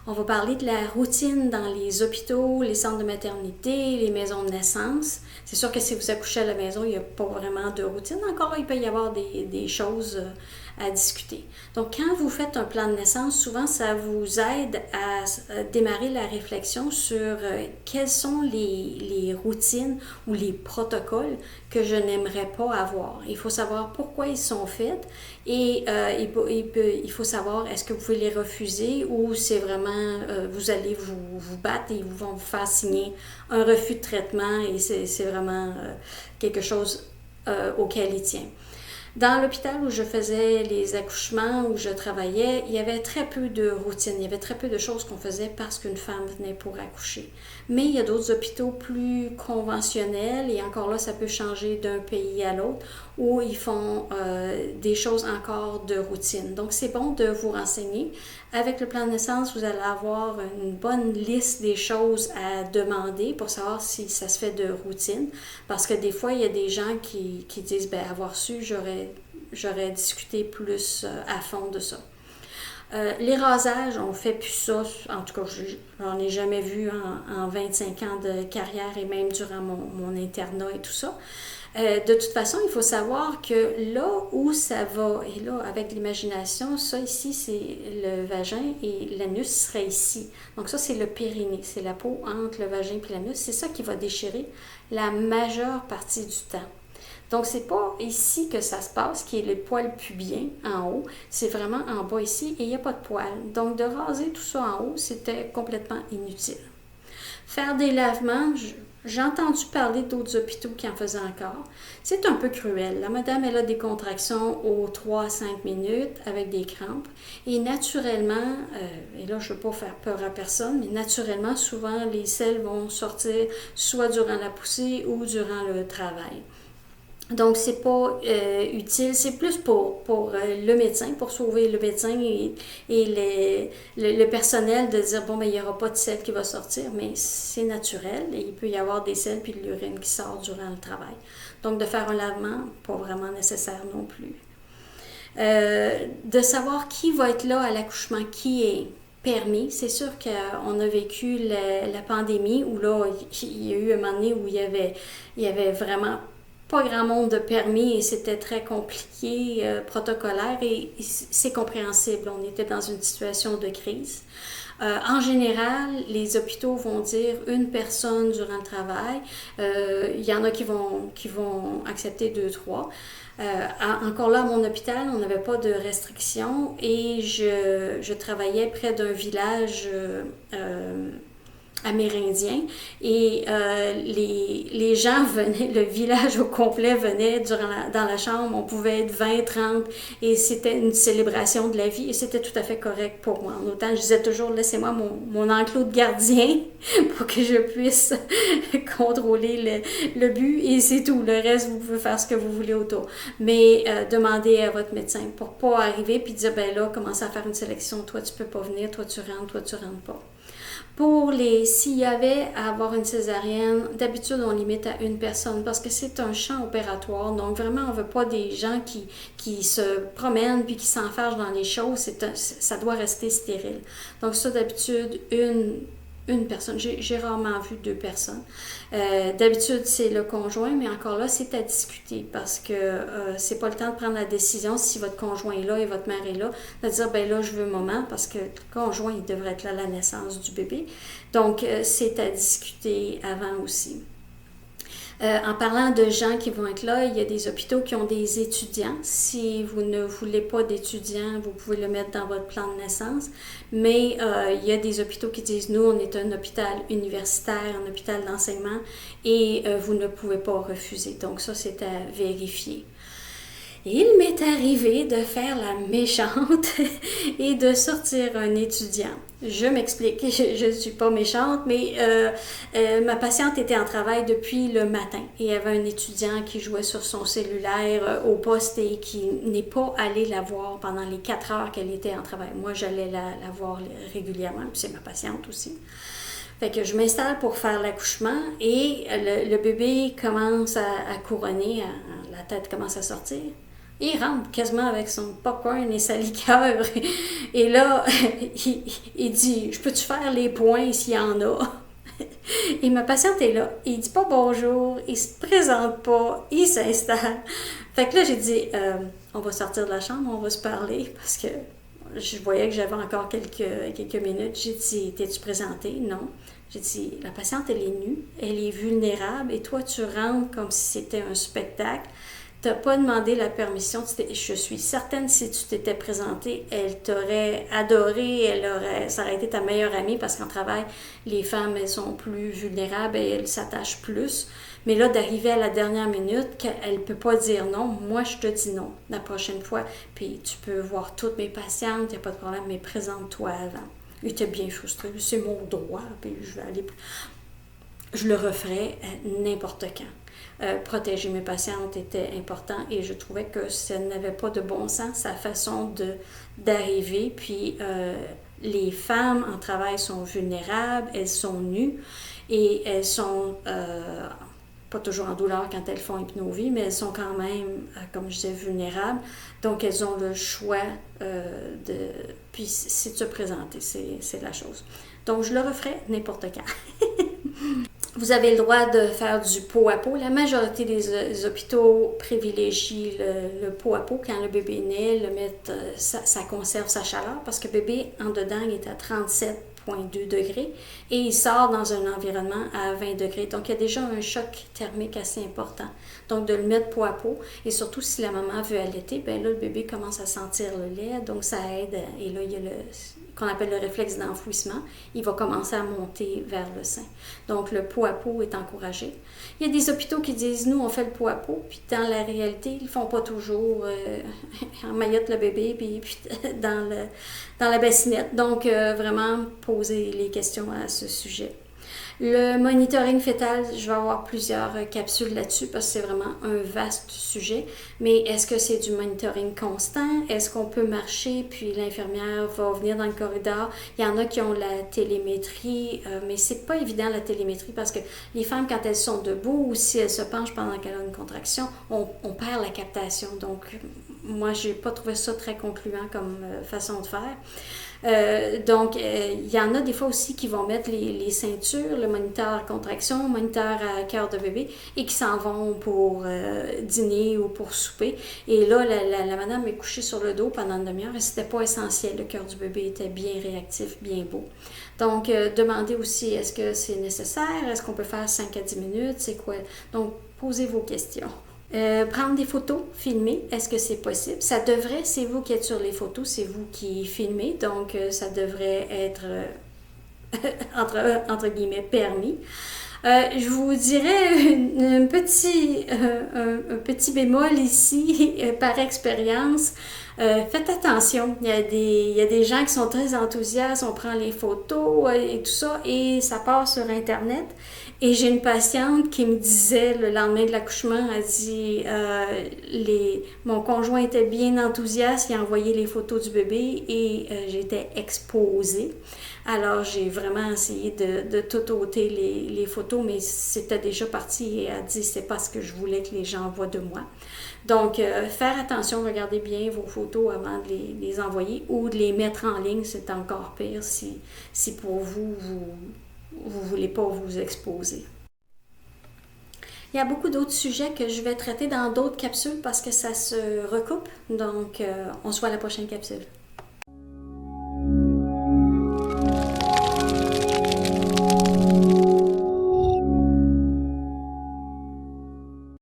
On va parler de la routine dans les hôpitaux, les centres de maternité, les maisons de naissance. C'est sûr que si vous accouchez à la maison, il n'y a pas vraiment de routine. Encore là, il peut y avoir des choses à discuter. Donc, quand vous faites un plan de naissance, souvent, ça vous aide à démarrer la réflexion sur quelles sont les routines ou les protocoles que je n'aimerais pas avoir. Il faut savoir pourquoi ils sont faits et il faut savoir est-ce que vous pouvez les refuser ou c'est vraiment vous allez vous battre et ils vont vous faire signer un refus de traitement et c'est vraiment quelque chose auquel il tient. Dans l'hôpital où je faisais les accouchements, où je travaillais, il y avait très peu de routine, il y avait très peu de choses qu'on faisait parce qu'une femme venait pour accoucher. Mais il y a d'autres hôpitaux plus conventionnels, et encore là, ça peut changer d'un pays à l'autre, où ils font des choses encore de routine. Donc, c'est bon de vous renseigner. Avec le plan de naissance, vous allez avoir une bonne liste des choses à demander pour savoir si ça se fait de routine. Parce que des fois, il y a des gens qui disent, ben, avoir su, j'aurais discuté plus à fond de ça. Les rasages, on ne fait plus ça. En tout cas, j'en ai jamais vu en 25 ans de carrière et même durant mon internat et tout ça. De toute façon, il faut savoir que là où ça va, et là, avec l'imagination, ça ici, c'est le vagin et l'anus serait ici. Donc ça, c'est le périnée, c'est la peau entre le vagin et l'anus. C'est ça qui va déchirer la majeure partie du temps. Donc, c'est pas ici que ça se passe, qui est le poil pubien en haut. C'est vraiment en bas ici et il n'y a pas de poil. Donc, de raser tout ça en haut, c'était complètement inutile. Faire des lavements, j'ai entendu parler d'autres hôpitaux qui en faisaient encore. C'est un peu cruel. La madame, elle a des contractions aux 3 à 5 minutes avec des crampes. Et naturellement, et là, je ne veux pas faire peur à personne, mais naturellement, souvent, les selles vont sortir soit durant la poussée ou durant le travail. Donc, c'est pas utile, c'est plus pour le médecin, pour sauver le médecin et le personnel de dire, bon, ben, il n'y aura pas de sel qui va sortir, mais c'est naturel et il peut y avoir des selles puis de l'urine qui sort durant le travail. Donc, de faire un lavement, pas vraiment nécessaire non plus. De savoir qui va être là à l'accouchement, qui est permis. C'est sûr qu'on a vécu la pandémie où là, il y a eu un moment donné où il y avait vraiment pas grand monde de permis et c'était très compliqué, protocolaire et c'est compréhensible. On était dans une situation de crise. En général, les hôpitaux vont dire une personne durant le travail. Il y en a qui vont accepter 2, 3. Encore là, à mon hôpital, on n'avait pas de restrictions et je travaillais près d'un village amérindien et les gens venaient, le village au complet venait dans la chambre, on pouvait être 20, 30 et c'était une célébration de la vie et c'était tout à fait correct pour moi. En autant, je disais toujours, laissez-moi mon enclos de gardien pour que je puisse contrôler le but et c'est tout. Le reste, vous pouvez faire ce que vous voulez autour. Mais demandez à votre médecin pour pas arriver puis dire, ben là, commencez à faire une sélection. Toi, tu peux pas venir, toi, tu rentres pas. Pour s'il y avait à avoir une césarienne, d'habitude, on limite à une personne parce que c'est un champ opératoire. Donc, vraiment, on ne veut pas des gens qui se promènent puis qui s'enfargent dans les choses. Ça doit rester stérile. Donc, ça, d'habitude, une personne. J'ai rarement vu 2 personnes. D'habitude, c'est le conjoint, mais encore là, c'est à discuter parce que c'est pas le temps de prendre la décision si votre conjoint est là et votre mère est là, de dire, ben là, je veux maman parce que le conjoint, il devrait être là à la naissance du bébé. Donc, c'est à discuter avant aussi. En parlant de gens qui vont être là, il y a des hôpitaux qui ont des étudiants. Si vous ne voulez pas d'étudiants, vous pouvez le mettre dans votre plan de naissance. Mais il y a des hôpitaux qui disent, nous, on est un hôpital universitaire, un hôpital d'enseignement, et vous ne pouvez pas refuser. Donc ça, c'est à vérifier. Il m'est arrivé de faire la méchante et de sortir un étudiant. Je m'explique, je ne suis pas méchante, mais ma patiente était en travail depuis le matin et il y avait un étudiant qui jouait sur son cellulaire au poste et qui n'est pas allé la voir pendant les 4 heures qu'elle était en travail. Moi, j'allais la voir régulièrement, puis c'est ma patiente aussi. Fait que je m'installe pour faire l'accouchement et le bébé commence à couronner, la tête commence à sortir. Il rentre quasiment avec son popcorn et sa liqueur. Et là, il dit, je peux-tu faire les points s'il y en a? Et ma patiente est là. Il dit pas bonjour, il se présente pas, il s'installe. Fait que là, j'ai dit, on va sortir de la chambre, on va se parler, parce que je voyais que j'avais encore quelques minutes. J'ai dit, t'es-tu présentée? Non. J'ai dit, la patiente, elle est nue, elle est vulnérable, et toi, tu rentres comme si c'était un spectacle. Tu n'as pas demandé la permission. Je suis certaine, si tu t'étais présentée, elle t'aurait adoré, ça aurait été ta meilleure amie, parce qu'en travail, les femmes, elles sont plus vulnérables et elles s'attachent plus. Mais là, d'arriver à la dernière minute, qu'elle ne peut pas dire non, moi, je te dis non la prochaine fois. Puis tu peux voir toutes mes patientes, il n'y a pas de problème, mais présente-toi avant. Il était bien frustré, c'est mon droit, puis je le referais n'importe quand. Protéger mes patientes était important, et je trouvais que ça n'avait pas de bon sens, sa façon d'arriver. Puis les femmes en travail sont vulnérables, elles sont nues, et elles sont pas toujours en douleur quand elles font hypnovie, mais elles sont quand même, comme je disais, vulnérables. Donc, elles ont le choix Puis, c'est de se présenter, c'est la chose. Donc, je le referai n'importe quand. Vous avez le droit de faire du pot à pot. La majorité des hôpitaux privilégient le pot à pot. Quand le bébé naît, ça conserve sa chaleur, parce que le bébé, en dedans, il est à 37,2 degrés et il sort dans un environnement à 20 degrés. Donc, il y a déjà un choc thermique assez important. Donc, de le mettre pot à pot, et surtout si la maman veut allaiter, bien là, le bébé commence à sentir le lait, donc ça aide. Et là, il y a qu'on appelle le réflexe d'enfouissement, il va commencer à monter vers le sein. Donc, le pot à pot est encouragé. Il y a des hôpitaux qui disent, nous, on fait le pot à pot, puis dans la réalité, ils ne font pas toujours en maillotte le bébé, puis dans la bassinette. Donc, vraiment, poser les questions à ce sujet. Le monitoring fœtal, je vais avoir plusieurs capsules là-dessus, parce que c'est vraiment un vaste sujet. Mais est-ce que c'est du monitoring constant? Est-ce qu'on peut marcher, puis l'infirmière va venir dans le corridor? Il y en a qui ont la télémétrie, mais c'est pas évident la télémétrie, parce que les femmes, quand elles sont debout, ou si elles se penchent pendant qu'elles ont une contraction, on perd la captation. Donc, moi, j'ai pas trouvé ça très concluant comme façon de faire. Donc, il y en a des fois aussi qui vont mettre les ceintures, le moniteur à contraction, le moniteur à cœur de bébé, et qui s'en vont pour dîner ou pour souper. Et là, la madame est couchée sur le dos pendant une demi-heure, et c'était pas essentiel. Le cœur du bébé était bien réactif, bien beau. Donc, demandez aussi, est-ce que c'est nécessaire? Est-ce qu'on peut faire 5 à 10 minutes? C'est quoi? Donc, posez vos questions. Prendre des photos, filmer, est-ce que c'est possible? Ça devrait, c'est vous qui êtes sur les photos, c'est vous qui filmez, donc ça devrait être entre guillemets permis. Je vous dirais un petit bémol ici par expérience. Faites attention, il y a des gens qui sont très enthousiastes, on prend les photos et tout ça, et ça part sur Internet. Et j'ai une patiente qui me disait le lendemain de l'accouchement, elle dit mon conjoint était bien enthousiaste, il a envoyé les photos du bébé, et j'étais exposée. Alors j'ai vraiment essayé de tout ôter les photos, mais c'était déjà parti, et elle a dit c'est pas ce que je voulais que les gens voient de moi. Donc, faire attention, regardez bien vos photos avant de les envoyer, ou de les mettre en ligne, c'est encore pire si pour vous voulez pas vous exposer. Il y a beaucoup d'autres sujets que je vais traiter dans d'autres capsules, parce que ça se recoupe. Donc, on se voit à la prochaine capsule.